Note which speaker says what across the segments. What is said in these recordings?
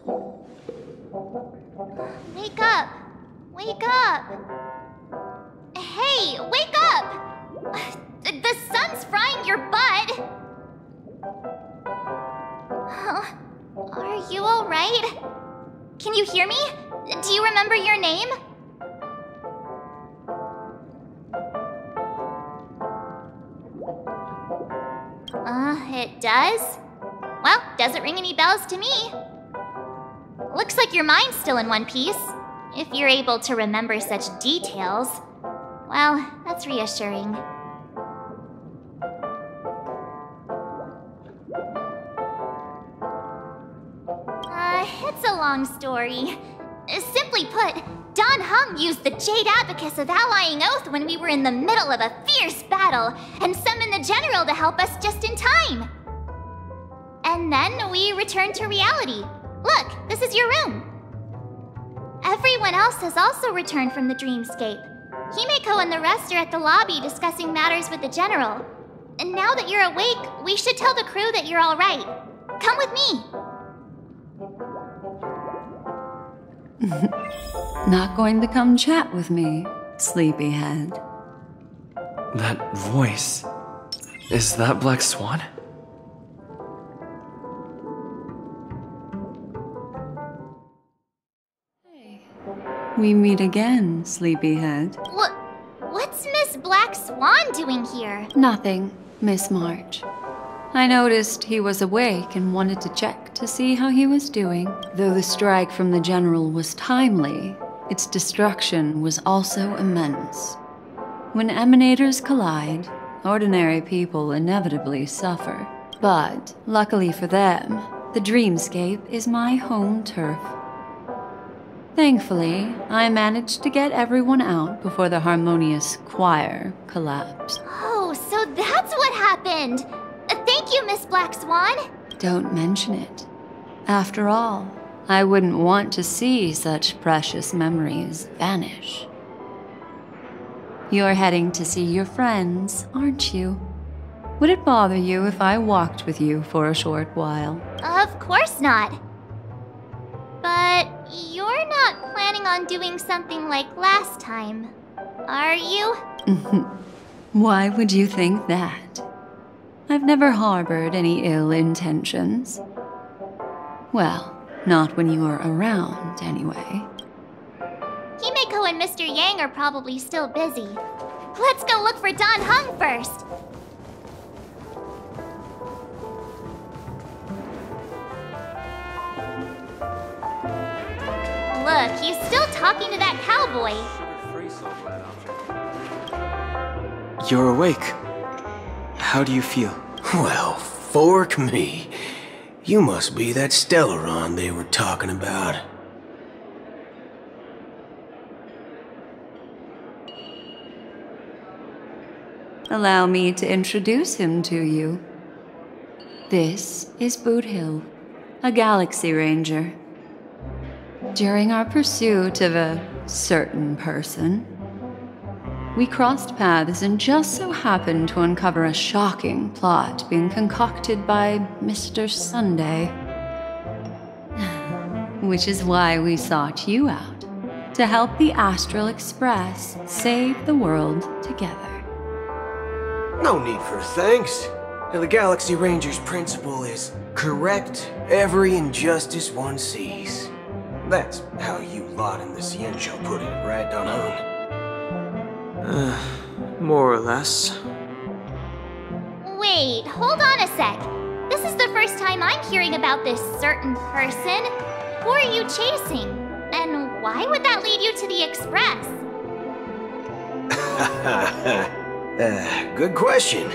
Speaker 1: Wake up! Wake up! Hey, wake up! The sun's frying your butt! Are you alright? Can you hear me? Do you remember your name? It does? Well, doesn't ring any bells to me. Looks like your mind's still in one piece. If you're able to remember such details. Well, that's reassuring. It's a long story. Simply put, Don Hung used the Jade Abacus of Allying Oath when we were in the middle of a fierce battle and summoned the General to help us just in time. And then we returned to reality. Look, this is your room. Everyone else has also returned from the dreamscape. Himeko and the rest are at the lobby discussing matters with the General. And now that you're awake, we should tell the crew that you're all right. Come with me.
Speaker 2: Not going to come chat with me, sleepyhead.
Speaker 3: That voice... is that Black Swan?
Speaker 2: Hey. We meet again, sleepyhead.
Speaker 1: What's Miss Black Swan doing here?
Speaker 2: Nothing, Miss March. I noticed he was awake and wanted to check to see how he was doing. Though the strike from the General was timely, its destruction was also immense. When emanators collide, ordinary people inevitably suffer. But, luckily for them, the dreamscape is my home turf. Thankfully, I managed to get everyone out before the harmonious choir collapsed.
Speaker 1: Oh, so that's what happened! Thank you, Miss Black Swan!
Speaker 2: Don't mention it. After all, I wouldn't want to see such precious memories vanish. You're heading to see your friends, aren't you? Would it bother you if I walked with you for a short while?
Speaker 1: Of course not. But you're not planning on doing something like last time, are you?
Speaker 2: Why would you think that? I've never harbored any ill intentions. Well, not when you are around, anyway.
Speaker 1: Himeko and Mr. Yang are probably still busy. Let's go look for Don Hung first! Look, he's still talking to that cowboy.
Speaker 3: You're awake. How do you feel?
Speaker 4: Well, fork me. You must be that Stellaron they were talking about.
Speaker 2: Allow me to introduce him to you. This is Boot Hill, a Galaxy Ranger. During our pursuit of a certain person, we crossed paths and just so happened to uncover a shocking plot being concocted by Mr. Sunday. Which is why we sought you out, to help the Astral Express save the world together.
Speaker 4: No need for thanks. The Galaxy Ranger's principle is correct every injustice one sees. That's how you lot in the Ciencio put it, right, Don Hung?
Speaker 3: More or less.
Speaker 1: Wait, hold on a sec. This is the first time I'm hearing about this certain person. Who are you chasing? And why would that lead you to the Express?
Speaker 4: Good question.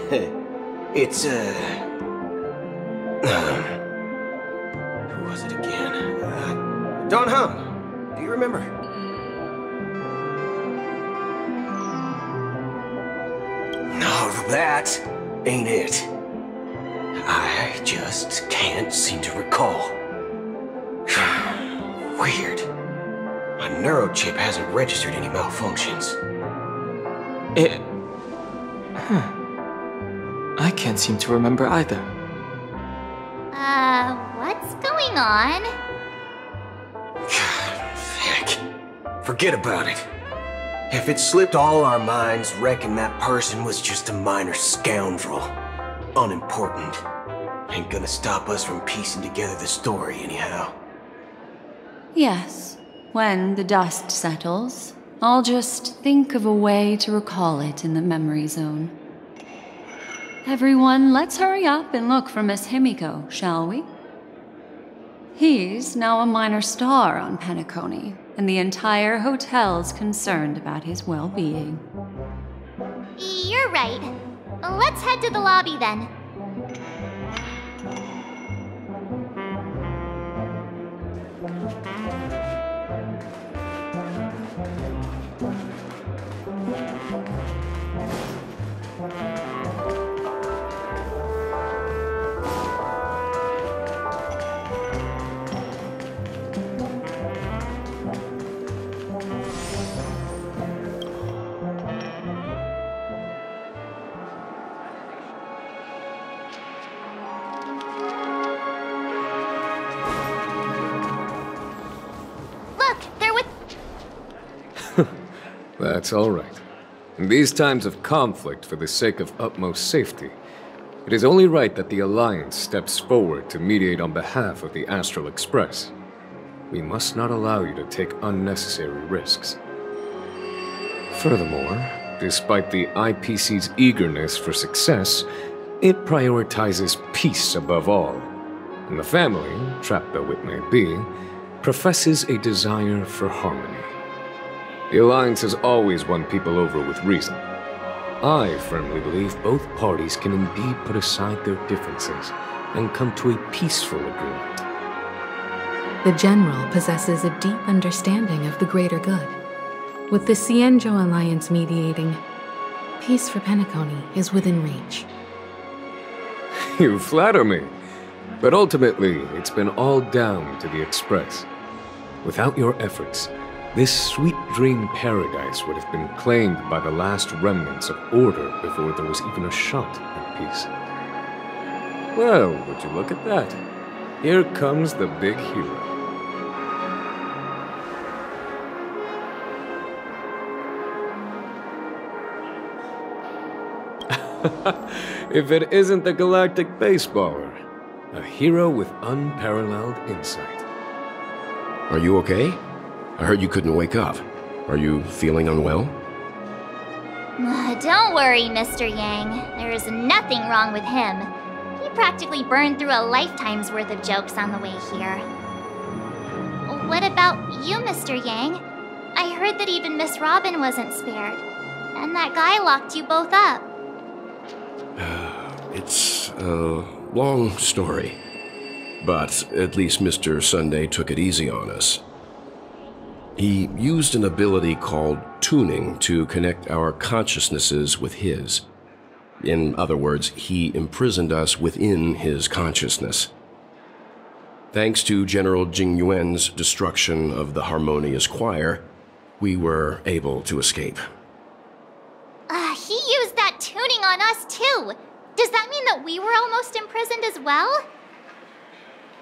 Speaker 4: It's, who was it again? Don Hung. Do you remember? No, that ain't it. I just can't seem to recall. Weird. My neurochip hasn't registered any malfunctions.
Speaker 3: I can't seem to remember either.
Speaker 1: What's going on?
Speaker 4: Forget about it. If it slipped all our minds, reckon that person was just a minor scoundrel. Unimportant. Ain't gonna stop us from piecing together the story anyhow.
Speaker 2: Yes, when the dust settles, I'll just think of a way to recall it in the memory zone. Everyone, let's hurry up and look for Miss Himiko, shall we? He's now a minor star on Penacony, and the entire hotel's concerned about his well-being.
Speaker 1: You're right. Let's head to the lobby then.
Speaker 5: That's all right. In these times of conflict, for the sake of utmost safety, it is only right that the Alliance steps forward to mediate on behalf of the Astral Express. We must not allow you to take unnecessary risks. Furthermore, despite the IPC's eagerness for success, it prioritizes peace above all. And the family, trapped though it may be, professes a desire for harmony. The Alliance has always won people over with reason. I firmly believe both parties can indeed put aside their differences and come to a peaceful agreement.
Speaker 6: The General possesses a deep understanding of the greater good. With the Cienjo Alliance mediating, peace for Penacony is within reach.
Speaker 5: You flatter me. But ultimately, it's been all down to the Express. Without your efforts, this sweet dream paradise would have been claimed by the last remnants of order before there was even a shot at peace. Well, would you look at that? Here comes the big hero. If it isn't the galactic baseballer, a hero with unparalleled insight.
Speaker 7: Are you okay? I heard you couldn't wake up. Are you feeling unwell?
Speaker 1: Don't worry, Mr. Yang. There is nothing wrong with him. He practically burned through a lifetime's worth of jokes on the way here. What about you, Mr. Yang? I heard that even Miss Robin wasn't spared. And that guy locked you both up.
Speaker 7: It's a long story. But at least Mr. Sunday took it easy on us. He used an ability called tuning to connect our consciousnesses with his. In other words, he imprisoned us within his consciousness. Thanks to General Jing Yuan's destruction of the Harmonious Choir, we were able to escape.
Speaker 1: He used that tuning on us too. Does that mean that we were almost imprisoned as well?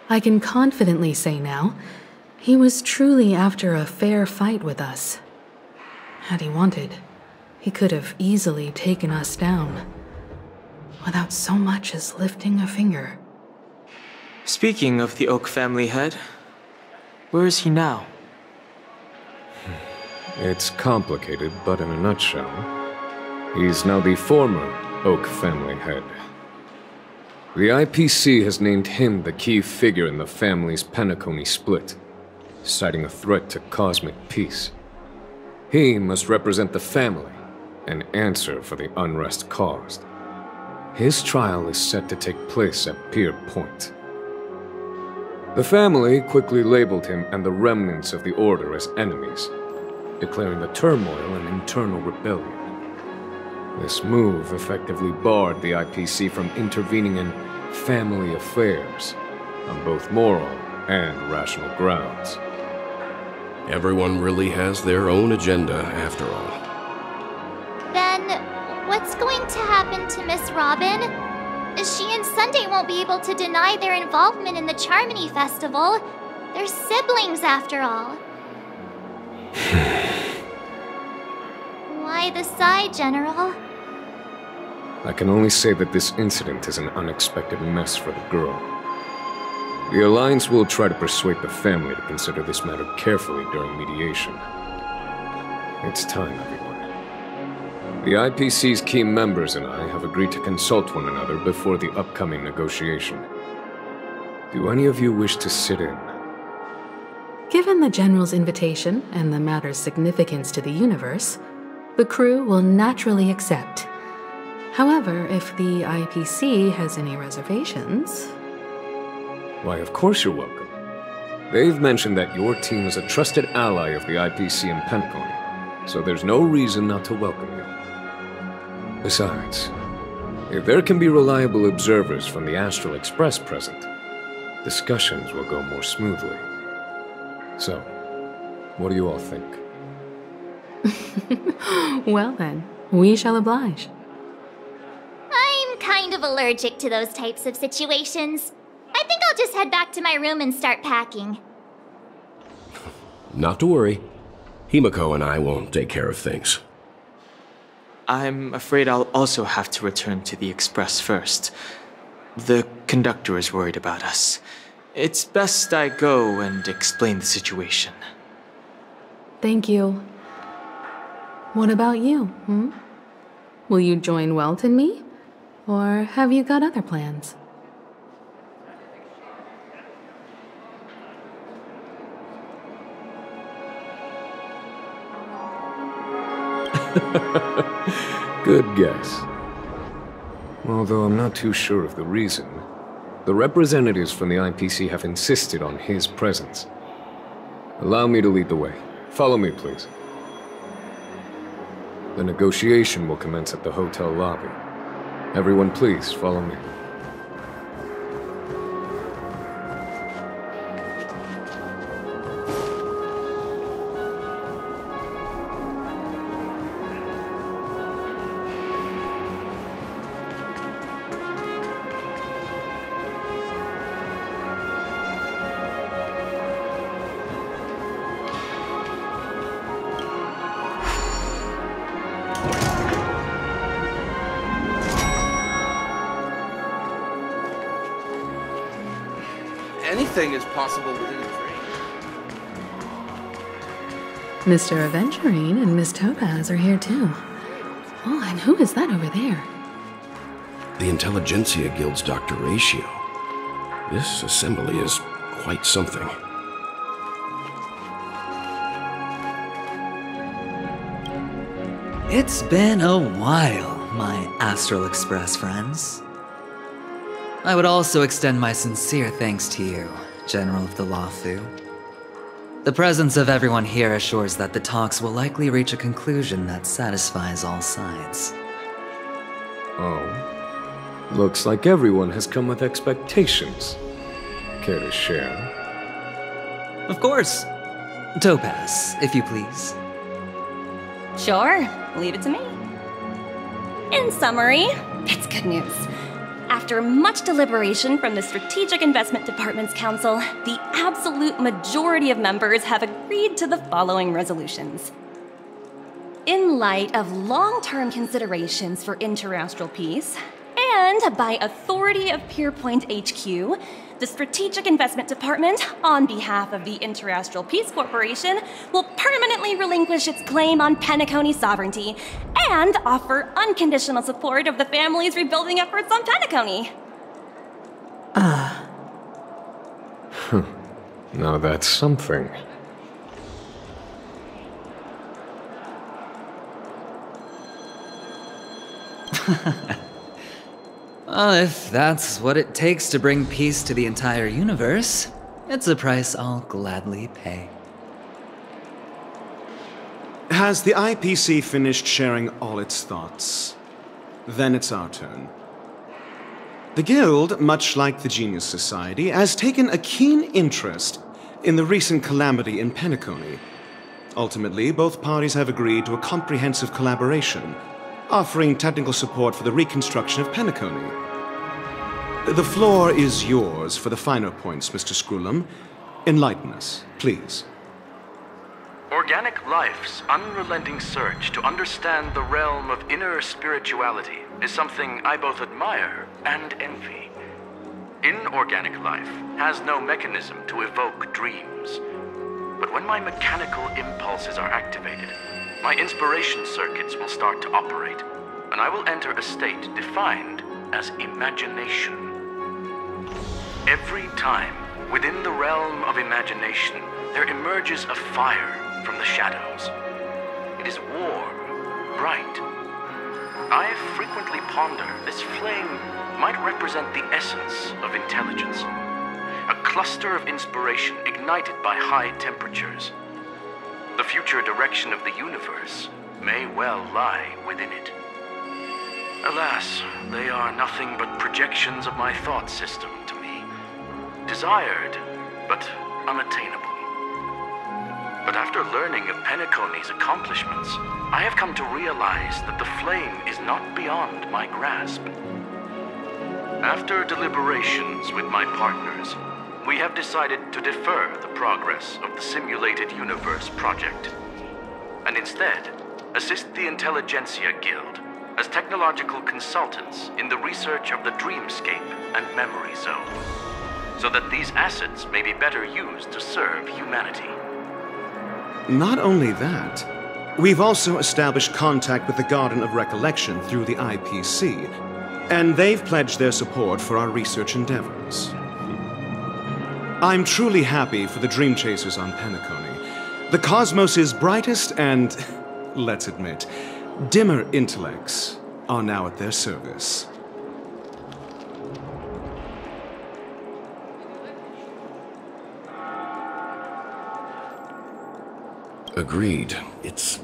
Speaker 6: I can confidently say now, he was truly after a fair fight with us. Had he wanted, he could have easily taken us down, without so much as lifting a finger.
Speaker 3: Speaking of the Oak family head, where is he now?
Speaker 5: It's complicated, but in a nutshell, he's now the former Oak family head. The IPC has named him the key figure in the family's Penacony split, citing a threat to cosmic peace. He must represent the family and answer for the unrest caused. His trial is set to take place at Pier Point. The family quickly labeled him and the remnants of the Order as enemies, declaring the turmoil an internal rebellion. This move effectively barred the IPC from intervening in family affairs on both moral and rational grounds.
Speaker 7: Everyone really has their own agenda, after all.
Speaker 1: Then, what's going to happen to Miss Robin? She and Sunday won't be able to deny their involvement in the Charmony Festival. They're siblings, after all. by the side, General.
Speaker 5: I can only say that this incident is an unexpected mess for the girl. The Alliance will try to persuade the family to consider this matter carefully during mediation. It's time, everyone. The IPC's key members and I have agreed to consult one another before the upcoming negotiation. Do any of you wish to sit in?
Speaker 6: Given the General's invitation and the matter's significance to the universe, the crew will naturally accept. However, if the IPC has any reservations...
Speaker 5: Why, of course you're welcome. They've mentioned that your team is a trusted ally of the IPC in Penacony, so there's no reason not to welcome you. Besides, if there can be reliable observers from the Astral Express present, discussions will go more smoothly. So, what do you all think?
Speaker 6: Well then, we shall oblige.
Speaker 1: I'm kind of allergic to those types of situations. I think I'll just head back to my room and start packing.
Speaker 7: Not to worry. Himiko and I will take care of things.
Speaker 3: I'm afraid I'll also have to return to the Express first. The conductor is worried about us. It's best I go and explain the situation.
Speaker 6: Thank you. What about you, Will you join Welt and me? Or have you got other plans?
Speaker 5: Good guess. Although I'm not too sure of the reason, the representatives from the IPC have insisted on his presence. Allow me to lead the way. Follow me, please. The negotiation will commence at the hotel lobby. Everyone, please follow me.
Speaker 8: Anything is possible within a dream.
Speaker 6: Mr. Aventurine and Miss Topaz are here too. Oh, and who is that over there?
Speaker 7: The Intelligentsia Guild's Dr. Ratio. This assembly is quite something.
Speaker 9: It's been a while, my Astral Express friends. I would also extend my sincere thanks to you, General of the Lawfu. The presence of everyone here assures that the talks will likely reach a conclusion that satisfies all sides.
Speaker 5: Oh. Looks like everyone has come with expectations. Care to share?
Speaker 9: Of course. Topaz, if you please.
Speaker 10: Sure, leave it to me. In summary, it's good news. After much deliberation from the Strategic Investment Department's Council, the absolute majority of members have agreed to the following resolutions. In light of long-term considerations for interastral peace, and by authority of Pierpoint HQ, the Strategic Investment Department, on behalf of the Interastral Peace Corporation, will permanently relinquish its claim on Penacony sovereignty and offer unconditional support of the family's rebuilding efforts on Penacony.
Speaker 5: Now that's something.
Speaker 9: Well, if that's what it takes to bring peace to the entire universe, it's a price I'll gladly pay.
Speaker 11: Has the IPC finished sharing all its thoughts? Then it's our turn. The Guild, much like the Genius Society, has taken a keen interest in the recent calamity in Penacony. Ultimately, both parties have agreed to a comprehensive collaboration, offering technical support for the reconstruction of Penacony. The floor is yours for the finer points, Mr. Screwlum. Enlighten us, please.
Speaker 12: Organic life's unrelenting search to understand the realm of inner spirituality is something I both admire and envy. Inorganic life has no mechanism to evoke dreams. But when my mechanical impulses are activated, my inspiration circuits will start to operate, and I will enter a state defined as imagination. Every time, within the realm of imagination, there emerges a fire from the shadows. It is warm, bright. I frequently ponder this flame might represent the essence of intelligence. A cluster of inspiration ignited by high temperatures. The future direction of the universe may well lie within it. Alas, they are nothing but projections of my thought system to me. Desired, but unattainable. But after learning of Penacony's accomplishments, I have come to realize that the flame is not beyond my grasp. After deliberations with my partners, we have decided to defer the progress of the Simulated Universe project, and instead assist the Intelligentsia Guild as technological consultants in the research of the Dreamscape and Memory Zone, so that these assets may be better used to serve humanity.
Speaker 11: Not only that, we've also established contact with the Garden of Recollection through the IPC, and they've pledged their support for our research endeavors. I'm truly happy for the Dream Chasers on Penacony. The cosmos' brightest and, let's admit, dimmer intellects are now at their service.
Speaker 7: Agreed. It's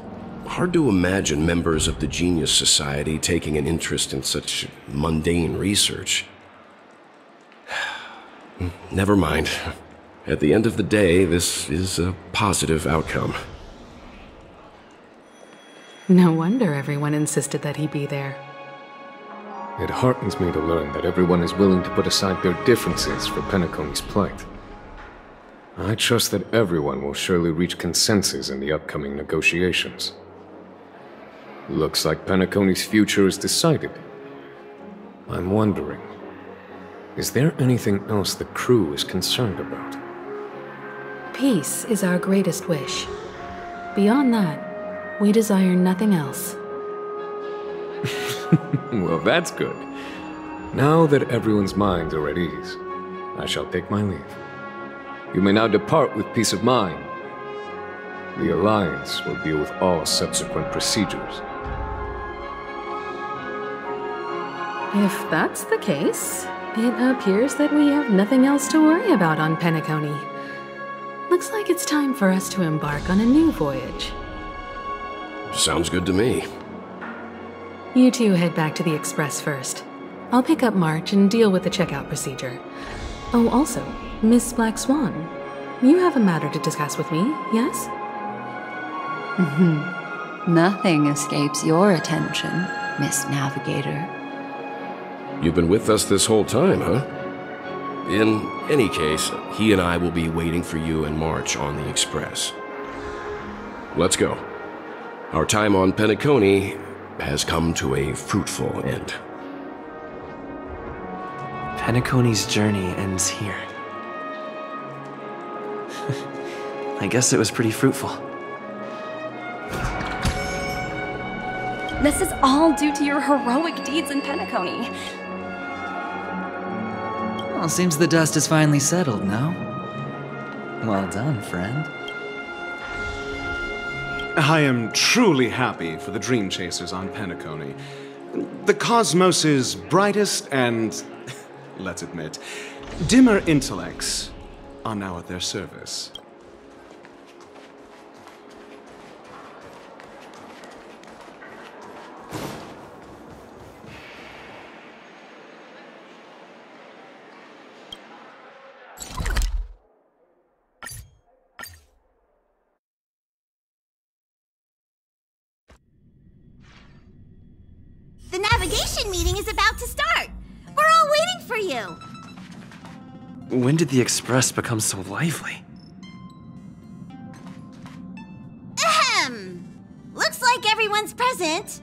Speaker 7: hard to imagine members of the Genius Society taking an interest in such mundane research. Never mind. At the end of the day, this is a positive outcome.
Speaker 6: No wonder everyone insisted that he be there.
Speaker 5: It heartens me to learn that everyone is willing to put aside their differences for Penacony's plight. I trust that everyone will surely reach consensus in the upcoming negotiations. Looks like Penacony's future is decided. I'm wondering, is there anything else the crew is concerned about?
Speaker 6: Peace is our greatest wish. Beyond that, we desire nothing else.
Speaker 5: Well, that's good. Now that everyone's minds are at ease, I shall take my leave. You may now depart with peace of mind. The Alliance will deal with all subsequent procedures.
Speaker 6: If that's the case, it appears that we have nothing else to worry about on Penacony. Looks like it's time for us to embark on a new voyage.
Speaker 7: Sounds good to me.
Speaker 6: You two head back to the Express first. I'll pick up March and deal with the checkout procedure. Oh, also, Miss Black Swan, you have a matter to discuss with me, yes?
Speaker 2: Nothing escapes your attention, Miss Navigator.
Speaker 7: You've been with us this whole time, huh? In any case, he and I will be waiting for you and March on the Express. Let's go. Our time on Penacony has come to a fruitful end.
Speaker 13: Penacony's journey ends here. I guess it was pretty fruitful.
Speaker 10: This is all due to your heroic deeds in Penacony.
Speaker 9: Well, seems the dust is finally settled, no? Well done, friend.
Speaker 11: I am truly happy for the Dream Chasers on Penacony. The cosmos' brightest and, let's admit, dimmer intellects are now at their service.
Speaker 14: The navigation meeting is about to start. We're all waiting for you.
Speaker 13: When did the Express become so lively?
Speaker 14: Looks like everyone's present.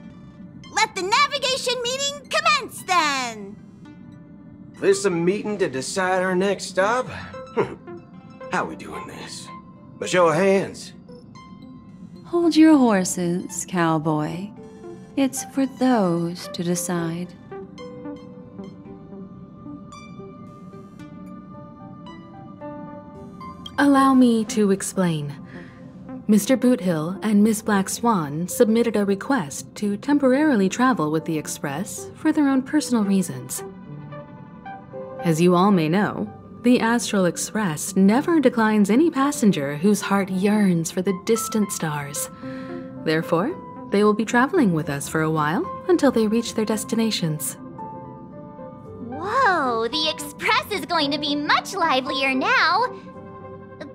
Speaker 14: Let the navigation meeting commence then.
Speaker 4: This a meeting to decide our next stop? How we doing this? A show of hands.
Speaker 2: Hold your horses, cowboy. It's for those to decide.
Speaker 6: Allow me to explain. Mr. Boothill and Miss Black Swan submitted a request to temporarily travel with the Express for their own personal reasons. As you all may know, the Astral Express never declines any passenger whose heart yearns for the distant stars. Therefore, they will be traveling with us for a while until they reach their destinations.
Speaker 1: Whoa, the Express is going to be much livelier now.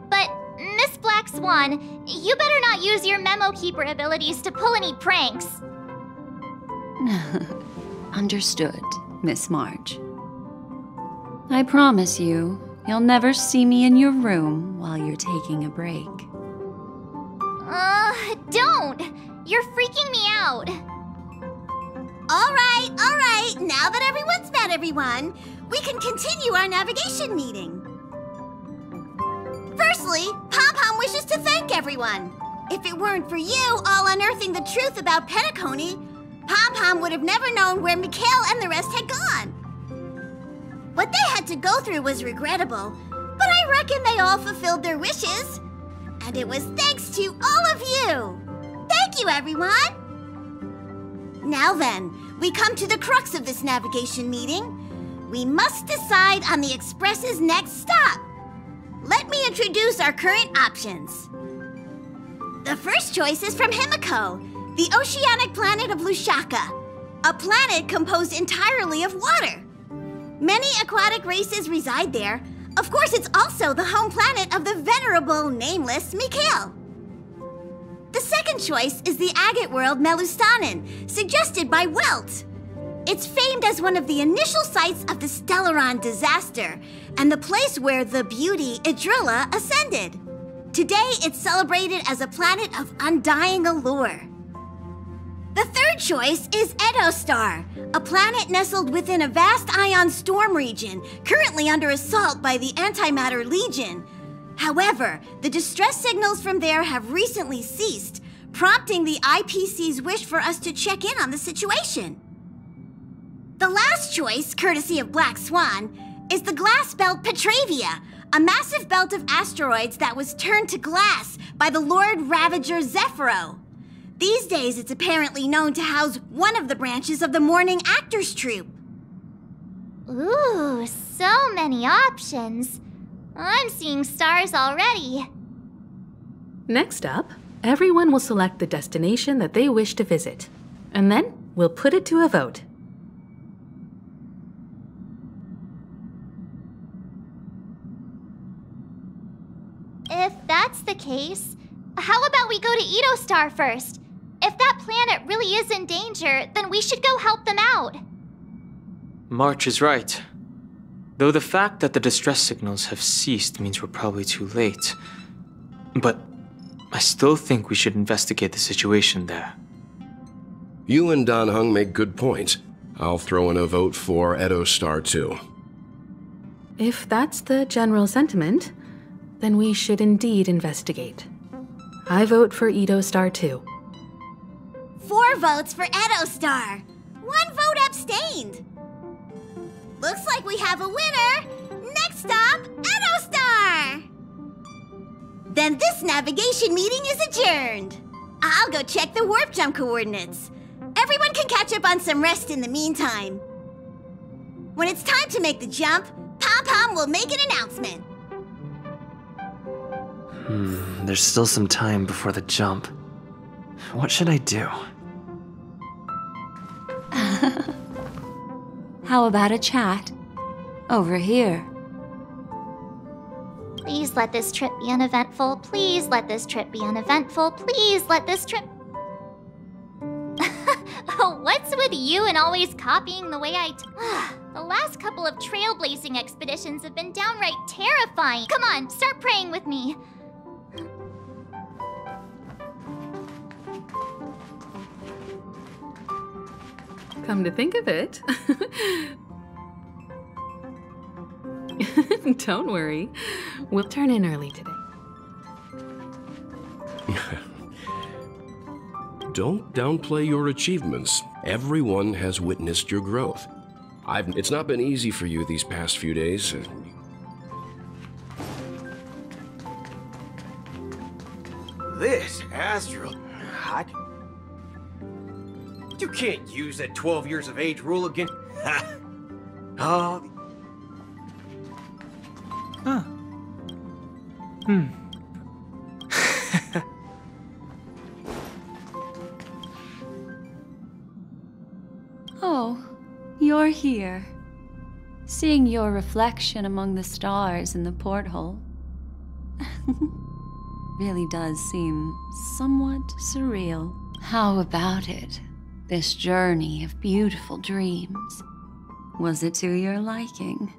Speaker 1: But, Miss Black Swan, you better not use your Memo Keeper abilities to pull any pranks.
Speaker 2: Understood, Miss March. I promise you, you'll never see me in your room while you're taking a break.
Speaker 1: Don't! You're freaking me out.
Speaker 14: All right. Now that everyone's met everyone, we can continue our navigation meeting. Firstly, Pom-Pom wishes to thank everyone. If it weren't for you all unearthing the truth about Penacony, Pom-Pom would have never known where Mikhail and the rest had gone. What they had to go through was regrettable, but I reckon they all fulfilled their wishes. And it was thanks to all of you. Thank you, everyone. Now then, we come to the crux of this navigation meeting. We must decide on the Express's next stop. Let me introduce our current options. The first choice is from Himiko, the oceanic planet of Lushaka, a planet composed entirely of water. Many aquatic races reside there. Of course, it's also the home planet of the venerable, nameless Mikhail. The second choice is the agate world Melustanen, suggested by Welt. It's famed as one of the initial sites of the Stellaron disaster, and the place where the beauty Idrilla ascended. Today, it's celebrated as a planet of undying allure. The third choice is Edostar, a planet nestled within a vast ion storm region, currently under assault by the Antimatter Legion. However, the distress signals from there have recently ceased, prompting the IPC's wish for us to check in on the situation. The last choice, courtesy of Black Swan, is the glass belt Petravia, a massive belt of asteroids that was turned to glass by the Lord Ravager Zephyro. These days, it's apparently known to house one of the branches of the Morning Actors Troupe.
Speaker 1: Ooh, so many options. I'm seeing stars already.
Speaker 6: Next up, everyone will select the destination that they wish to visit, and then we'll put it to a vote.
Speaker 1: If that's the case, how about we go to Edostar first? If that planet really is in danger, then we should go help them out.
Speaker 3: March is right. Though the fact that the distress signals have ceased means we're probably too late. But I still think we should investigate the situation there.
Speaker 7: You and Dan Heng make good points. I'll throw in a vote for Edostar too.
Speaker 6: If that's the general sentiment, then we should indeed investigate. I vote for Edostar too.
Speaker 14: 4 votes for Edostar. 1 vote abstained. Looks like we have a winner. Next stop, Edostar. Then this navigation meeting is adjourned. I'll go check the warp jump coordinates. Everyone can catch up on some rest in the meantime. When it's time to make the jump, Pom-Pom will make an announcement.
Speaker 13: There's still some time before the jump. What should I do?
Speaker 2: How about a chat? Over here.
Speaker 1: Please let this trip be uneventful. Please let this trip be uneventful. Please let this trip... What's with you and always copying the way I... The last couple of trailblazing expeditions have been downright terrifying. Come on, start praying with me.
Speaker 6: Come to think of it. Don't worry. We'll turn in early today.
Speaker 7: Don't downplay your achievements. Everyone has witnessed your growth. It's not been easy for you these past few days.
Speaker 4: This astral... You can't use that 12 years of age rule again. Oh.
Speaker 3: Huh.
Speaker 2: Oh, you're here. Seeing your reflection among the stars in the porthole really does seem somewhat surreal. How about it? This journey of beautiful dreams. Was it to your liking?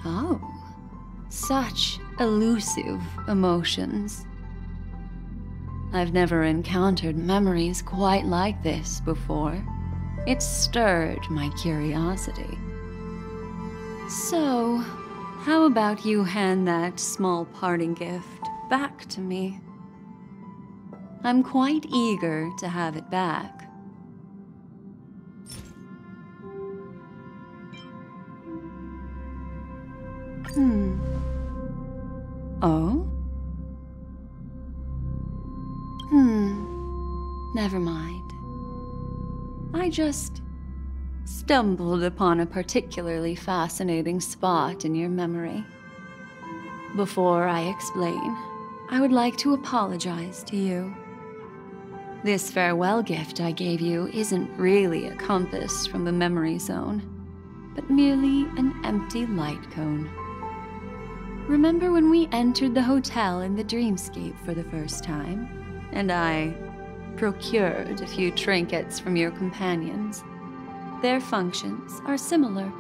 Speaker 2: Oh, such elusive emotions. I've never encountered memories quite like this before. It stirred my curiosity. So, how about you hand that small parting gift back to me? I'm quite eager to have it back. Oh? Never mind. I just stumbled upon a particularly fascinating spot in your memory. Before I explain, I would like to apologize to you. This farewell gift I gave you isn't really a compass from the memory zone, but merely an empty light cone. Remember when we entered the hotel in the dreamscape for the first time, and I procured a few trinkets from your companions? Their functions are similar.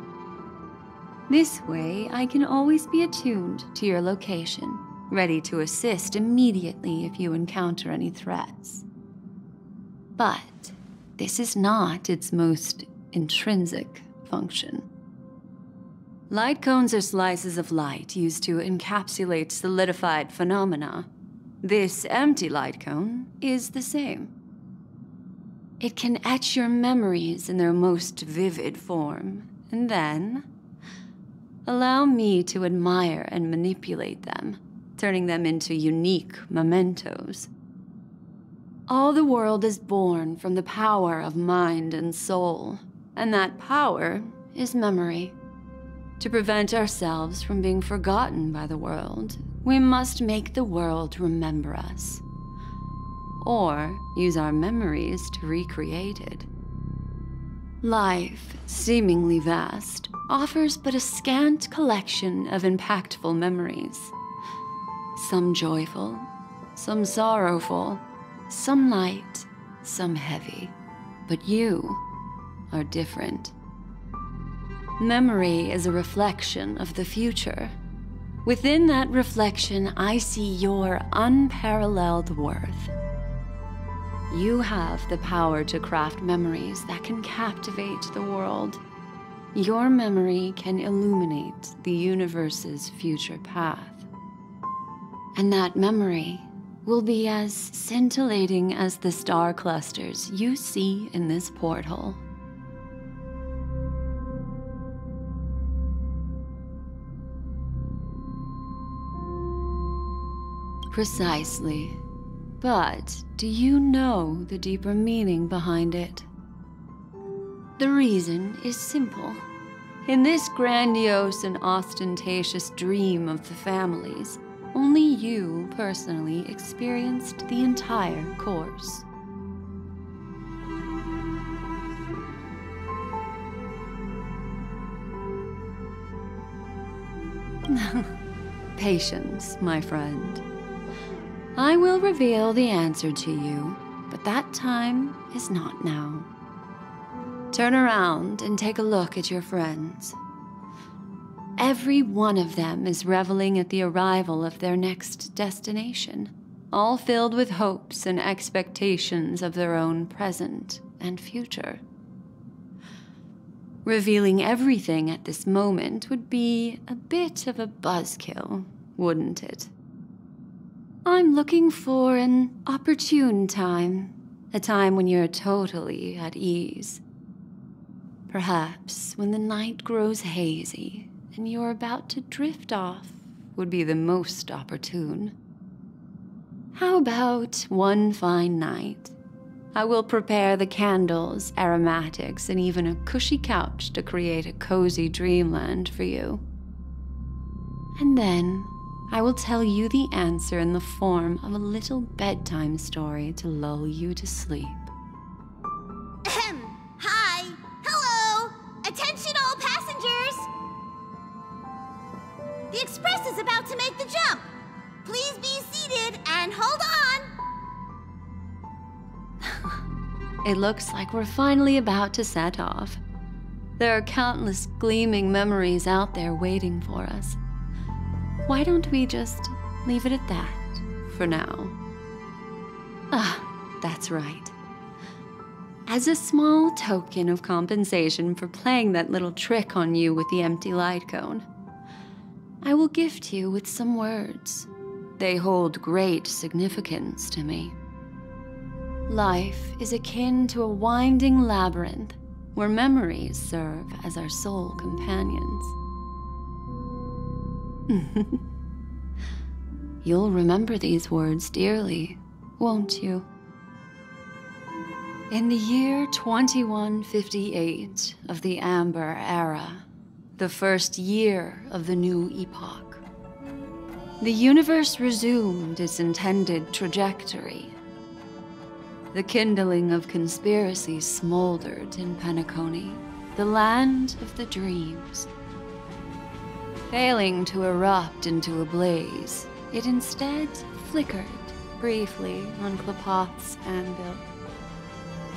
Speaker 2: This way, I can always be attuned to your location, ready to assist immediately if you encounter any threats. But this is not its most intrinsic function. Light cones are slices of light used to encapsulate solidified phenomena. This empty light cone is the same. It can etch your memories in their most vivid form, and then allow me to admire and manipulate them, turning them into unique mementos. All the world is born from the power of mind and soul, and that power is memory. To prevent ourselves from being forgotten by the world, we must make the world remember us, or use our memories to recreate it. Life, seemingly vast, offers but a scant collection of impactful memories. Some joyful, some sorrowful, some light, some heavy. But you are different. Memory is a reflection of the future. Within that reflection, I see your unparalleled worth. You have the power to craft memories that can captivate the world. Your memory can illuminate the universe's future path. And that memory will be as scintillating as the star clusters you see in this porthole. Precisely. But do you know the deeper meaning behind it? The reason is simple. In this grandiose and ostentatious dream of the families, only you personally experienced the entire course. Patience, my friend. I will reveal the answer to you, but that time is not now. Turn around and take a look at your friends. Every one of them is reveling at the arrival of their next destination, all filled with hopes and expectations of their own present and future. Revealing everything at this moment would be a bit of a buzzkill, wouldn't it? I'm looking for an opportune time, a time when you're totally at ease. Perhaps when the night grows hazy and you're about to drift off would be the most opportune. How about one fine night? I will prepare the candles, aromatics, and even a cushy couch to create a cozy dreamland for you. And then I will tell you the answer in the form of a little bedtime story to lull you to sleep.
Speaker 14: Hi! Hello! Attention all passengers! The express is about to make the jump. Please be seated and hold on!
Speaker 2: It looks like we're finally about to set off. There are countless gleaming memories out there waiting for us. Why don't we just leave it at that for now? That's right. As a small token of compensation for playing that little trick on you with the empty light cone, I will gift you with some words. They hold great significance to me. Life is akin to a winding labyrinth where memories serve as our sole companions. You'll remember these words dearly, won't you? In the year 2158 of the Amber Era, the first year of the new epoch, the universe resumed its intended trajectory. The kindling of conspiracy smoldered in Penacony, the land of the dreams. Failing to erupt into a blaze, it instead flickered briefly on Klapoth's anvil,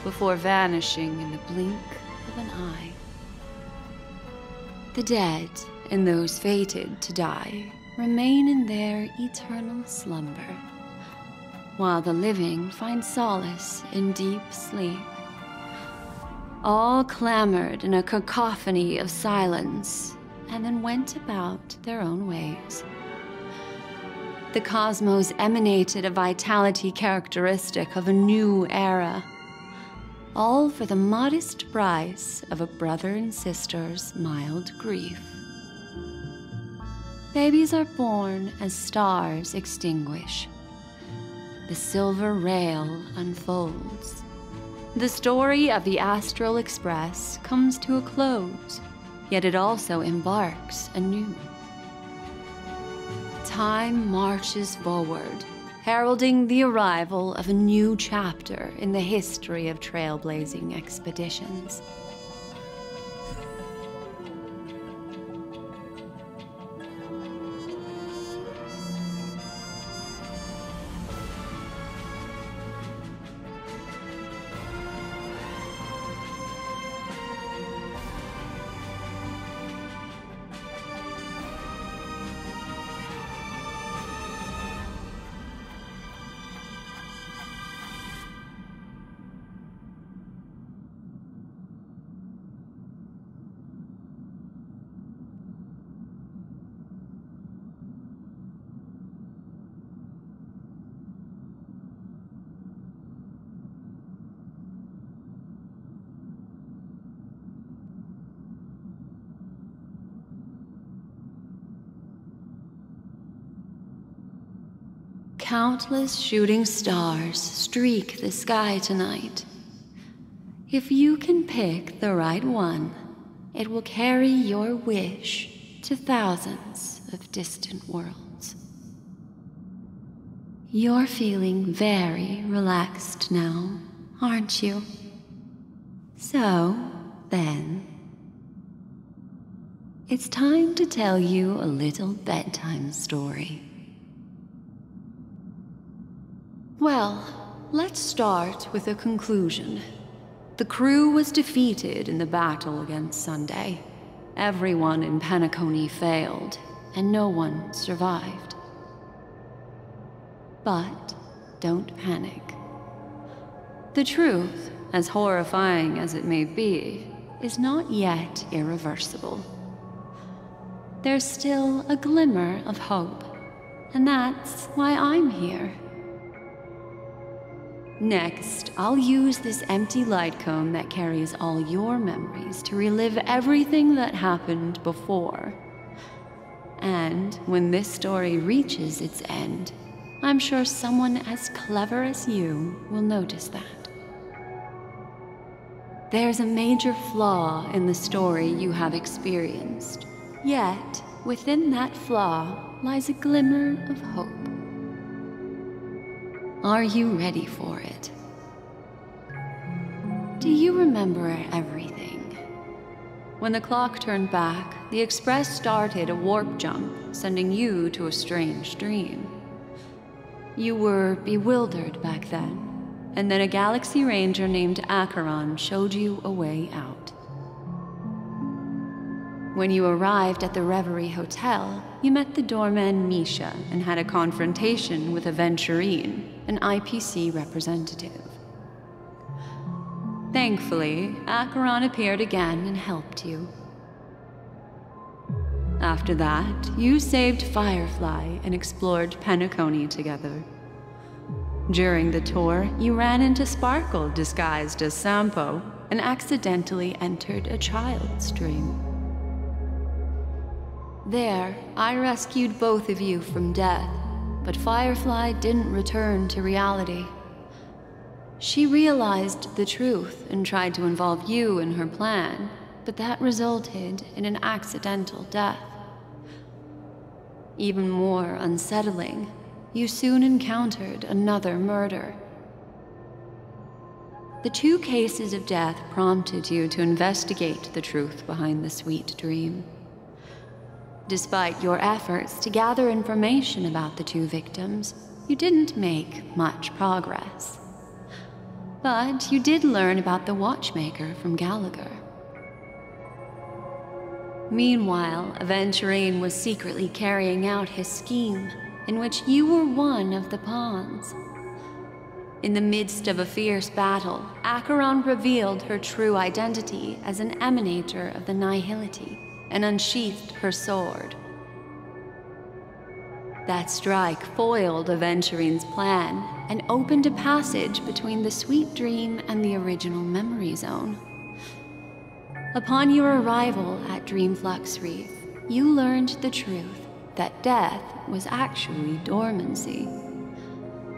Speaker 2: before vanishing in the blink of an eye. The dead and those fated to die remain in their eternal slumber, while the living find solace in deep sleep. All clamored in a cacophony of silence, and then went about their own ways. The cosmos emanated a vitality characteristic of a new era, all for the modest price of a brother and sister's mild grief. Babies are born as stars extinguish. The silver rail unfolds. The story of the Astral Express comes to a close, yet it also embarks anew. Time marches forward, heralding the arrival of a new chapter in the history of trailblazing expeditions. Countless shooting stars streak the sky tonight. If you can pick the right one, it will carry your wish to thousands of distant worlds. You're feeling very relaxed now, aren't you? So, then, it's time to tell you a little bedtime story. Well, let's start with a conclusion. The crew was defeated in the battle against Sunday, everyone in Penacony failed, and no one survived. But don't panic. The truth, as horrifying as it may be, is not yet irreversible. There's still a glimmer of hope, and that's why I'm here. Next, I'll use this empty light cone that carries all your memories to relive everything that happened before. And when this story reaches its end, I'm sure someone as clever as you will notice that. There's a major flaw in the story you have experienced, yet within that flaw lies a glimmer of hope. Are you ready for it? Do you remember everything? When the clock turned back, the Express started a warp jump, sending you to a strange dream. You were bewildered back then, and then a Galaxy Ranger named Acheron showed you a way out. When you arrived at the Reverie Hotel, you met the doorman Misha and had a confrontation with Aventurine, an IPC representative. Thankfully, Acheron appeared again and helped you. After that, you saved Firefly and explored Penacony together. During the tour, you ran into Sparkle disguised as Sampo and accidentally entered a child's dream. There, I rescued both of you from death, but Firefly didn't return to reality. She realized the truth and tried to involve you in her plan, but that resulted in an accidental death. Even more unsettling, you soon encountered another murder. The 2 cases of death prompted you to investigate the truth behind the sweet dream. Despite your efforts to gather information about the 2 victims, you didn't make much progress. But you did learn about the watchmaker from Gallagher. Meanwhile, Aventurine was secretly carrying out his scheme, in which you were one of the pawns. In the midst of a fierce battle, Acheron revealed her true identity as an emanator of the Nihility and unsheathed her sword. That strike foiled Aventurine's plan and opened a passage between the sweet dream and the original memory zone. Upon your arrival at Dreamflux Reef, you learned the truth that death was actually dormancy,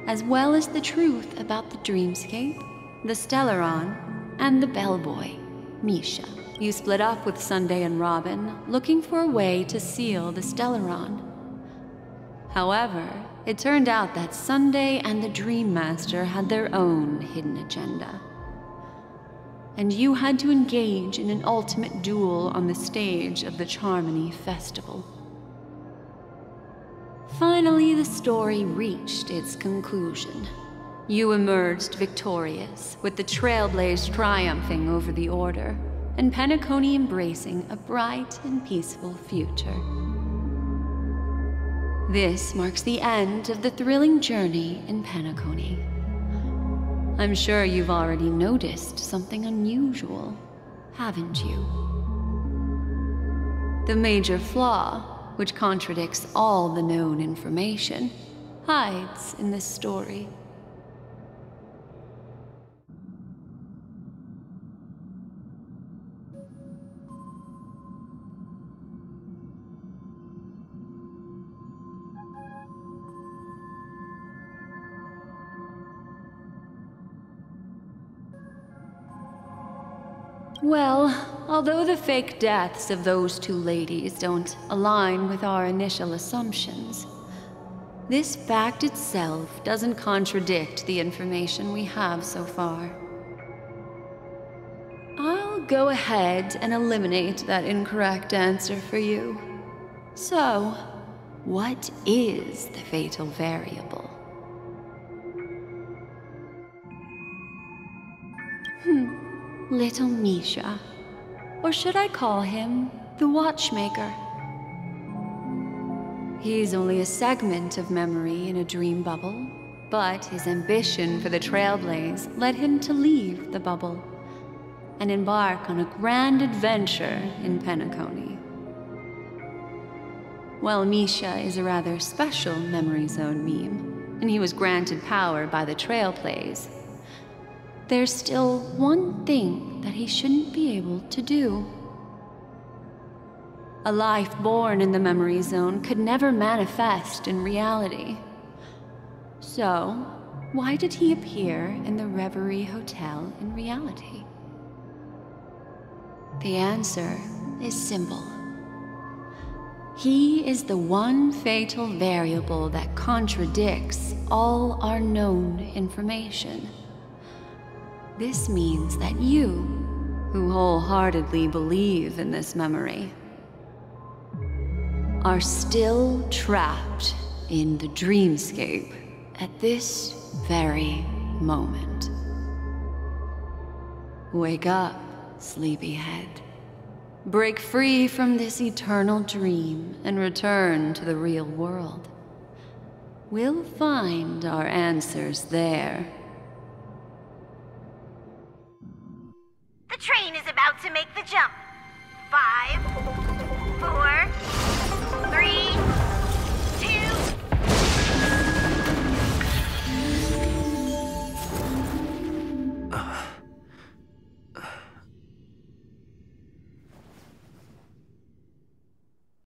Speaker 2: as well as the truth about the dreamscape, the Stellaron, and the bellboy, Misha. You split up with Sunday and Robin, looking for a way to seal the Stellaron. However, it turned out that Sunday and the Dream Master had their own hidden agenda. And you had to engage in an ultimate duel on the stage of the Charmony Festival. Finally, the story reached its conclusion. You emerged victorious, with the Trailblaze triumphing over the Order, and Penacony embracing a bright and peaceful future. This marks the end of the thrilling journey in Penacony. I'm sure you've already noticed something unusual, haven't you? The major flaw, which contradicts all the known information, hides in this story. Well, although the fake deaths of those 2 ladies don't align with our initial assumptions, this fact itself doesn't contradict the information we have so far. I'll go ahead and eliminate that incorrect answer for you. So, what is the fatal variable? Little Misha. Or should I call him the Watchmaker. He's only a segment of memory in a dream bubble, but his ambition for the Trailblaze led him to leave the bubble and embark on a grand adventure in Penacony. While Misha is a rather special Memory Zone meme, and he was granted power by the Trailblaze, there's still one thing that he shouldn't be able to do. A life born in the Memory Zone could never manifest in reality. So, why did he appear in the Reverie Hotel in reality? The answer is simple. He is the one fatal variable that contradicts all our known information. This means that you, who wholeheartedly believe in this memory, are still trapped in the dreamscape at this very moment. Wake up, sleepyhead. Break free from this eternal dream and return to the real world. We'll find our answers there.